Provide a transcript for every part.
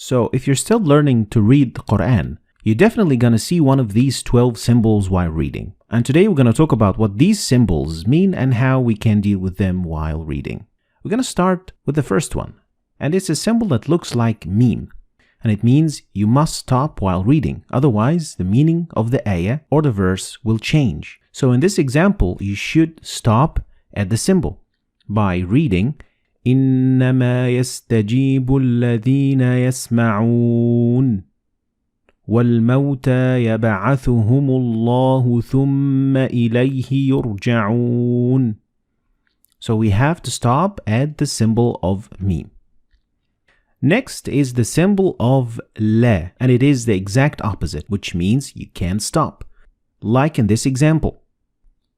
So if you're still learning to read the Quran, you're definitely going to see one of these 12 symbols while reading. And today we're going to talk about what these symbols mean and how we can deal with them while reading. We're going to start with the first one. And it's a symbol that looks like meme. And it means you must stop while reading. Otherwise, the meaning of the ayah or the verse will change. So in this example, you should stop at the symbol by reading إنما يستجيب الذين يسمعون والموتى يبعثهم الله ثم إليه يرجعون. So we have to stop at the symbol of meme. Next is the symbol of la, and it is the exact opposite, which means you can't stop. Like in this example.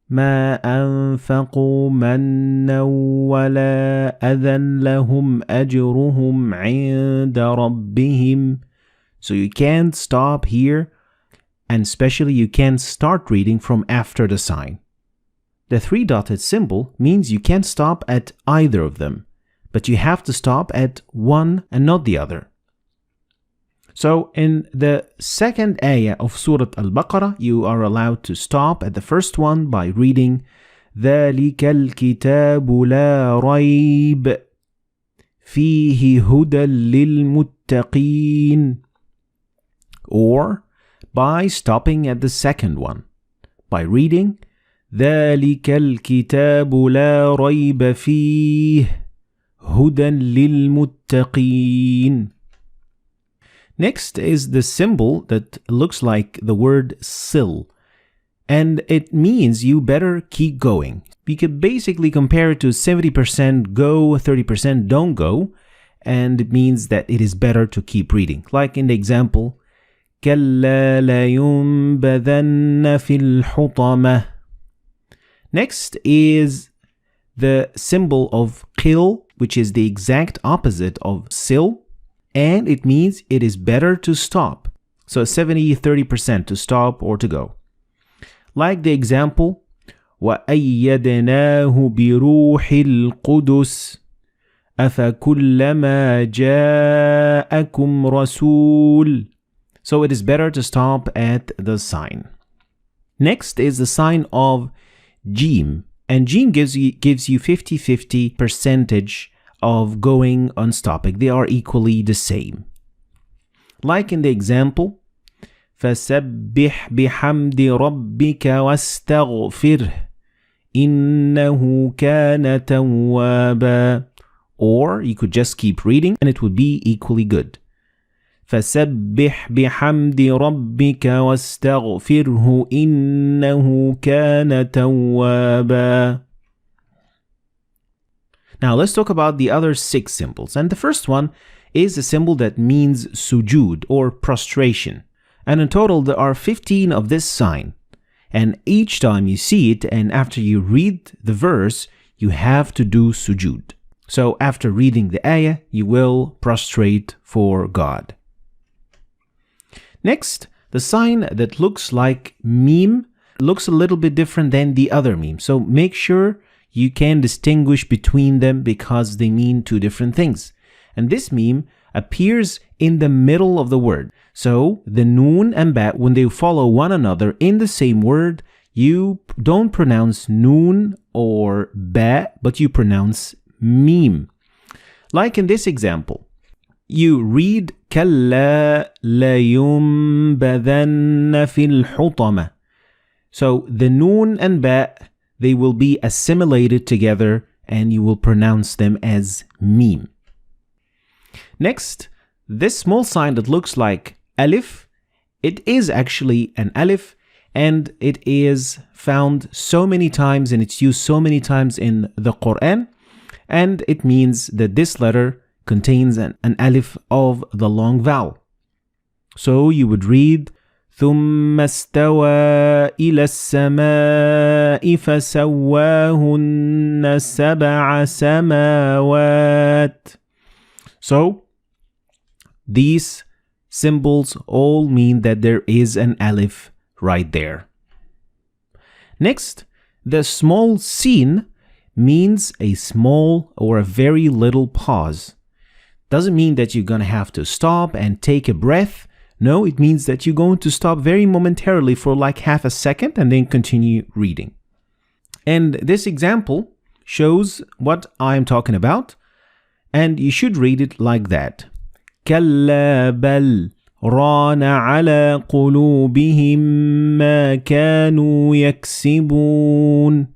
ما أنفقوا منا ولا أذى لهم أجرهم عند ربهم. So you can't stop here, and especially you can't start reading from after the sign. The three-dotted symbol means you can't stop at either of them, but you have to stop at one and not the other. So in the second ayah of Surah Al-Baqarah, you are allowed to stop at the first one by reading ذَلِكَ الْكِتَابُ لَا رَيْبَ فِيهِ هُدًى لِلْمُتَّقِينَ, or by stopping at the second one by reading ذَلِكَ الْكِتَابُ لَا رَيْبَ فِيهِ هُدًى لِلْمُتَّقِينَ. Next is the symbol that looks like the word sil, and it means you better keep going. We could basically compare it to 70% go, 30% don't go, and it means that it is better to keep reading. Like in the example, كَلَّا لَيُنبَذَنَّ فِي الْحُطَمَةِ. Next is the symbol of qil, which is the exact opposite of sil, and it means it is better to stop. So 70-30% to stop or to go. Like the example, وَأَيَّدْنَاهُ بِرُوحِ الْقُدُسِ أَفَكُلَّمَا جَاءَكُمْ رَسُولٌ. So it is better to stop at the sign. Next is the sign of Jim. And Jim gives you 50-50 percentage of going on stopping. They are equally the same. Like in the example, فَسَبِّحْ بِحَمْدِ رَبِّكَ وَاسْتَغْفِرْهِ إِنَّهُ كَانَ تَوَّابًا. Or you could just keep reading and it would be equally good. فَسَبِّحْ بِحَمْدِ رَبِّكَ وَاسْتَغْفِرْهُ إِنَّهُ كَانَ تَوَّابًا. Now let's talk about the other 6 symbols. And the first one is a symbol that means sujud or prostration. And in total there are 15 of this sign. And each time you see it and after you read the verse, you have to do sujud. So after reading the ayah, you will prostrate for God. Next, the sign that looks like meme looks a little bit different than the other meme. So make sure you can distinguish between them because they mean 2 different things. And this meme appears in the middle of the word. So the noon and ba, when they follow one another in the same word, you don't pronounce noon or ba, but you pronounce meme. Like in this example, you read كَلَّا لَيُنبَذَنَّ فِي الْحُطَمَةِ. So the noon and ba, they will be assimilated together and you will pronounce them as meme. Next, this small sign that looks like alif, it is actually an alif and it is found so many times and it's used so many times in the Quran, and it means that this letter contains an alif of the long vowel. So you would read ثم استوى إلى السماء فسواهن سبع سماوات. So these symbols all mean that there is an alif right there. Next, the small sin means a small or a very little pause. Doesn't mean that you're going to have to stop and take a breath. No, it means that you're going to stop very momentarily for like half a second and then continue reading. And this example shows what I'm talking about, and you should read it like that. كلا بل ران على قلوبهم ما كانوا يكسبون.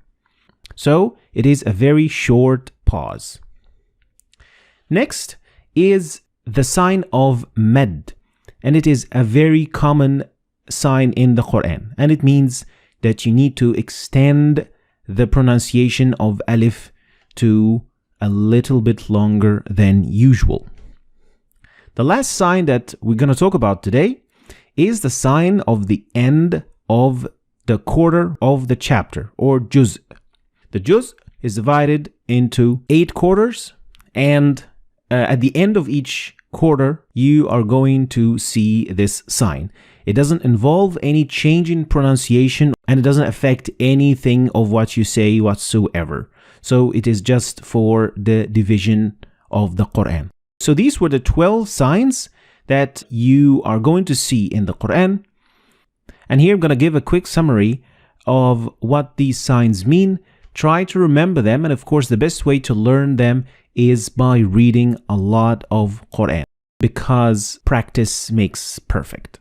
So it is a very short pause. Next is the sign of mad, and it is a very common sign in the Quran, and it means that you need to extend the pronunciation of alif to a little bit longer than usual. The last sign that we're going to talk about today is the sign of the end of the quarter of the chapter, or juz. The juz is divided into 8 quarters, and at the end of each quarter, you are going to see this sign. It doesn't involve any change in pronunciation, and it doesn't affect anything of what you say whatsoever. So it is just for the division of the Quran. So these were the 12 signs that you are going to see in the Quran. And here I'm going to give a quick summary of what these signs mean. Try to remember them, and of course the best way to learn them is by reading a lot of Quran, because practice makes perfect.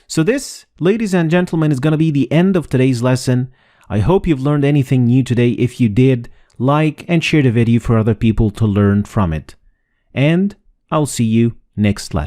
So this, ladies and gentlemen, is going to be the end of today's lesson. I hope you've learned anything new today. If you did, like and share the video for other people to learn from it. And I'll see you next lesson.